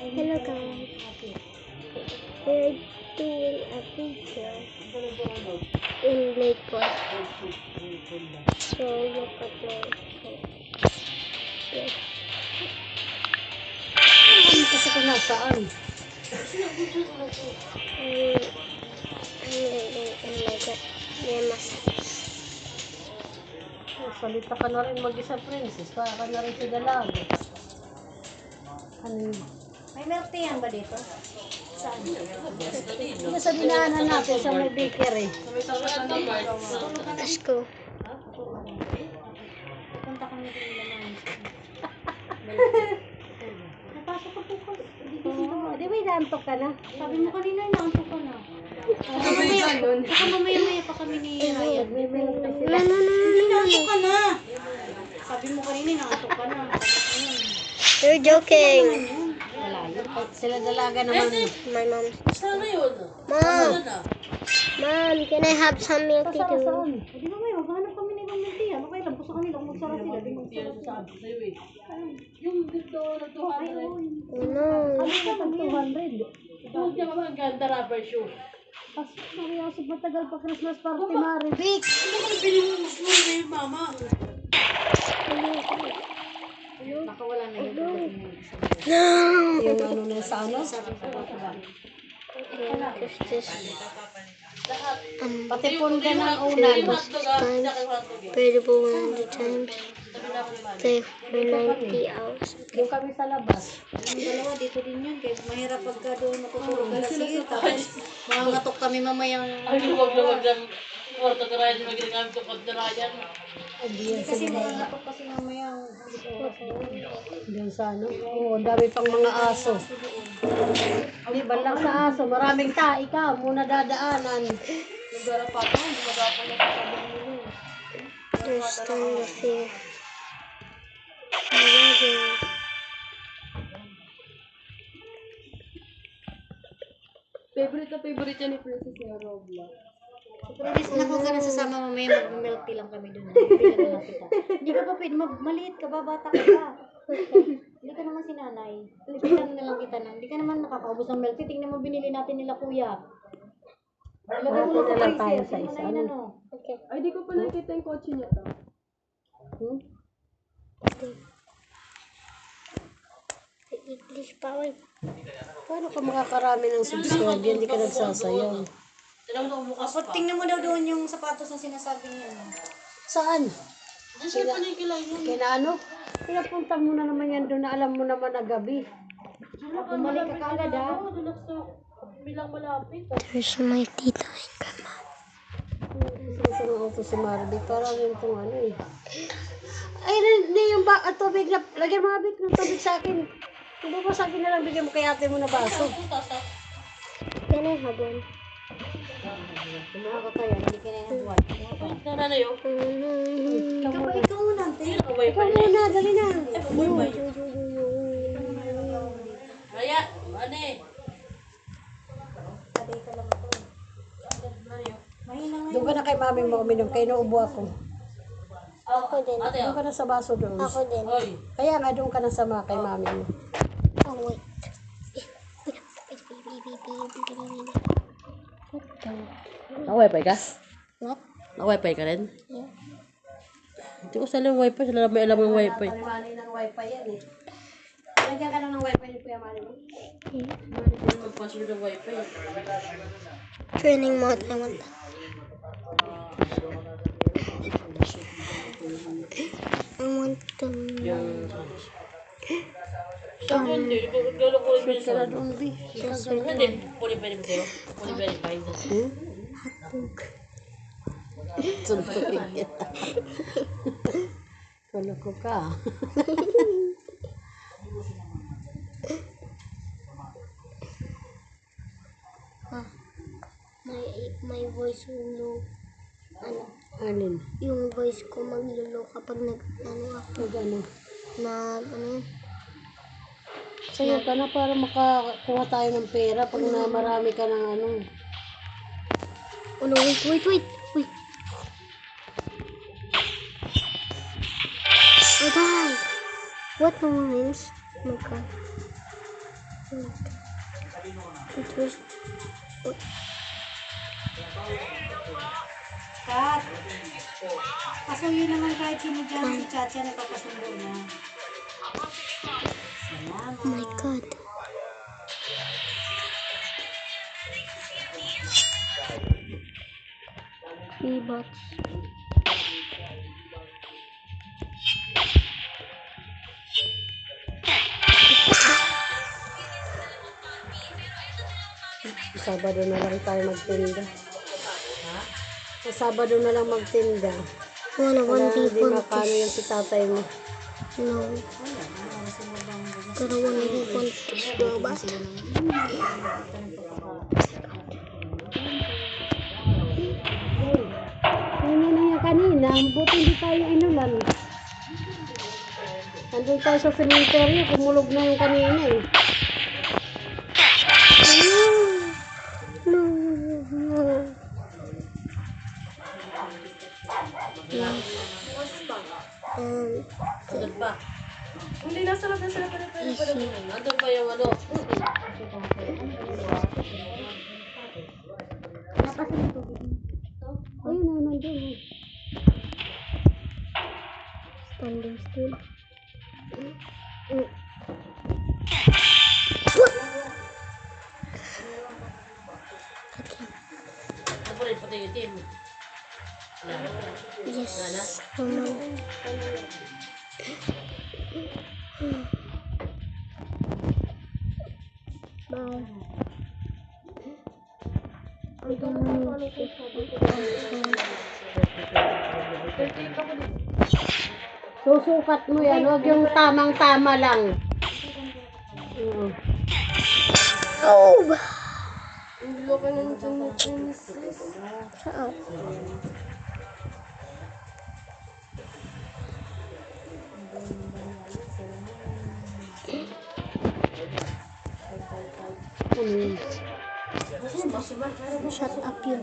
Hello guys. We're doing a picture in Lakewood. So look at my yes. Kasi kung nasaan? And my God. Yemas. Salita ka na rin mag-isa, princess. Para ka na rin sa dalaga. Ano yun? May milk tea yan ba dito? Saan? Hindi sa dinaanan natin sa may bakery. Let's go. Punta kami dito naman. Napasok ko po. Di ba inaantok ka na? Sabi mo kanina, inaantok ka na. Baka mamaya-maya pa kami ni Ryan. No. Inaantok ka na! Sabi mo kanina, inaantok ka na. You're joking. Wala yun. Sila dalaga naman. My mom. Mom, can I have some milk tea too? Hindi ba may maghanap kami ng ibang milk tea. Ano kaya lang po sa kanila kung magsara sila. Di magsara sila. Yung dito na 200. Oh no. Ano ka ng 200? Huwag niya ka ang ganda rubber shoe. Kasi seryoso, matagal pa Christmas party, Mari. Vic! Ano ka pinimus mo yung mama? Baka wala na yun. No. Yung ano na sa ano? What's this? Pati punda ng unan. Pwede po 100 times. Play for 90 hours. Yung kami sa labas. Yung dalawa dito din yun. Kaya mahirap pagka doon matutulog ka lasing. Tapos mangangatok kami mamayang... Ay, huwag lang. Kwarto ka Ryan, magagamit ko kwarto na Ryan. Hindi kasi mangangatok kasi mamayang... Diyan sa ano? Oo, ang dami pang mga aso. Hindi, lang sa aso. Maraming tae ka. Muna dadaanan. Nagdara pa ako, hindi magapang na sa mo. There's time to see. Favorite yan ni Princess yung Roblox. Promise na kung ka na sasama mamaya mag-milk tea lang kami doon. Bilang lang kita. Hindi ka pa pwede, maliit ka ba? Bata ka pa. Hindi ka naman si nanay. Bilang na lang kita na. Hindi ka naman nakakaubos ng milk tea. Tingnan mo binili natin nila kuya. Ilagay mo Kuha na na lang sa tayo freezer. sa Tingnan isa, mo na yun, ano? ano. Okay. Ay, di ko pa nakita yung kotse niya to. English power. Paano ka makakarami ng subscribe? Hindi ka nagsasayaw. Tinawag ko bukas Apo, tingnan mo daw doon yung sapatos na sinasabi niya. Saan? Diyan pa niya kilay yun. Kina ano? Pinapunta mo na naman yan doon na alam mo naman na gabi. Bumalik ka kaagad ha. Doon sa bilang malapit. There's my tita and grandma. Sa mga auto si Marby. Parang yung itong ano eh. Ay, hindi yung tubig na. Lagyan mga bit ng tubig sa akin. Hindi mo sa akin na lang bigyan mo kay ate mo na baso. Can I have one? Kumuha ka kaya, hindi ka na yung buwan. Nanay yun. Ikaw muna, ante. Ikaw muna, dali na. Kaya, ano eh. Doon ka na kay mami mo uminom. Kaya naubo ako. Ako din. Ate, Doon ka na sa baso doon. Ako din. Hoy. Kaya nga doon ka na sa kay mami mo. Oh, wait. Naka-wifi ka? What? Naka-wifi ka rin? Yeah. Hindi ko sala yung wifi. Sila may alam yung wifi. Mani ng wifi yan eh. Lagyan ka na ng wifi ni Kuya Mani mo. Hindi ko mag-password ng wifi. Training mode. I want that. I want them. Hindi. Gano'n ko rin Shoot ka na doon, Bi. Hindi. Fully verified. Fully verified. Suntukin kita. Kuloko ka. My voice will low. Ano? Alin? Yung voice ko maglulo kapag ano ako. Pag ano? Ano yun? Sayo ka na para makakuha tayo ng pera pag na marami ka ng ano. Oh no, wait. Wait. I died. What noise? Oh my god. It was... Kat! Pasuyo naman kahit sino dyan si Chacha na papasundo na. Salamat. Oh my God. E-bots. Sabado na lang tayo magtinda. Sa Sabado na lang magtinda. Wala, Wala, 1v1 hindi makano yung si tatay mo. No. Pero 1v1 fish mga bata. Ano na yan kanina, buti hindi tayo inulan. Nandun tayo sa cemetery, kumulog na yung kanina eh. Agad pa. Easy. Nandun pa yung ano. Ayun na, nandun eh. Standing still. Ano pa rin pati yung team. Yes. Naman. Bye. Ang dami. Susukat mo yan, huwag yung tamang-tama lang. Oh! Saan? Ano yun? Shut up yun.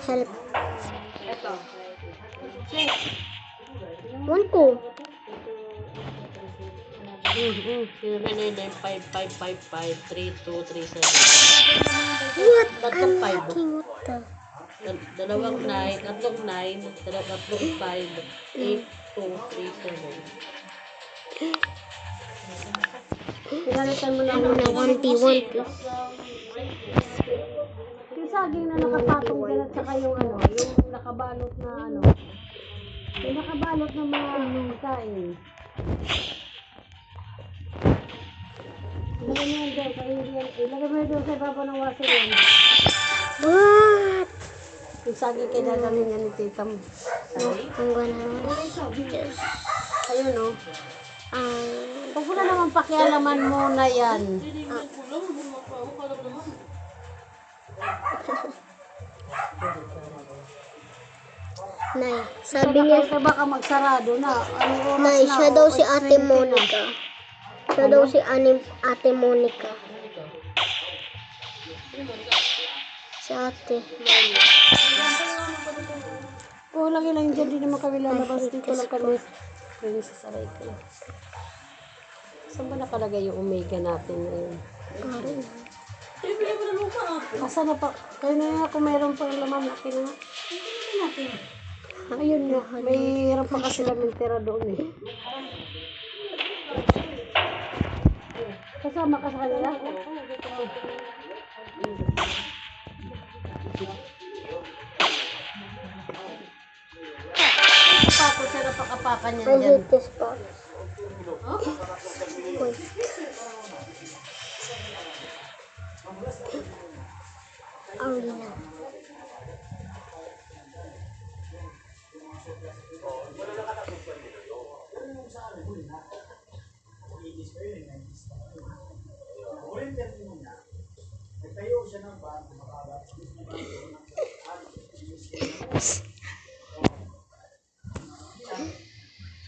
Help. One ko. 099555532337. What? Tatlong I'm five. hacking. What the? Dalawang 9, tatlong 9, tatlong 5, 8, 2, 3, 7. Pinalitan mo na Ano na 1v1 plus. yung saging na nakapatong dyan at saka yung ano, yung nakabalot na ano. Yung nakabalot na mga kain. Ilagay mo yan dyan, ilagay mo yan doon sa ibabaw ng wasin yan. What? Yung saging kay dadalhin yan ni tita mo. I'm gonna... Yes. Ayun o. Huwag mo na naman pakialaman muna yan. Nay, sabi niya, Kaya baka magsarado na. Anong oras Nay, na? siya daw O, si Ate 8:20 na. Monica. Siya daw si Ate Monica. Si Ate. Oo, lagi lang dyan. Di naman kami lalabas. Dito lang kami. Princess, aray ko. Saan ba nakalagay yung omega natin ngayon? Asa na pa? Kaya na nga kung mayroon pa yung laman natin na. Ayun nga. Mayroon pa kasi namin tira doon eh. Kasama ka sa kanila? Pato siya na pakapakan niya I dyan. hate this box. Wait. Arena.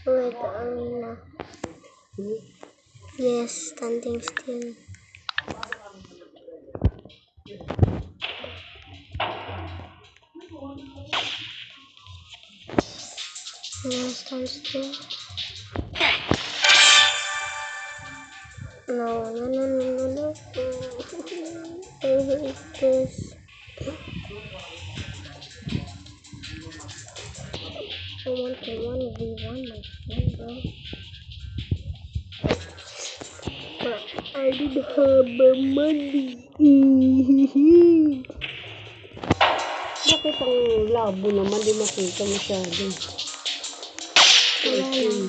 Wait, arena. Yes, standing still. No, stand still. No, no, no, no, no, no. I hate this. I want to 1v1 my friend, bro. But I didn't have money. Bakit ang labo naman? Di makita masyado. Okay.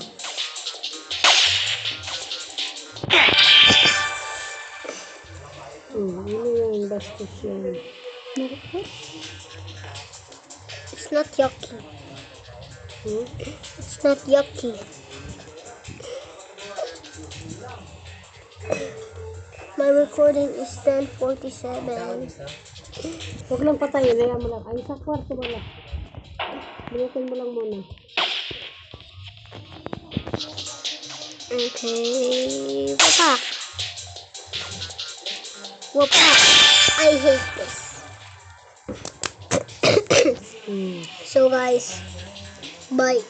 Ano yan? Bastos yan. It's not yucky. Hmm? It's not yucky. My recording is 10:47. Huwag lang patayin. Hayaan mo lang. Ay, sa kwarto mo lang. Bulutin mo lang muna. Okay. Wapak. Wapak. I hate this. Hmm. So guys, bye.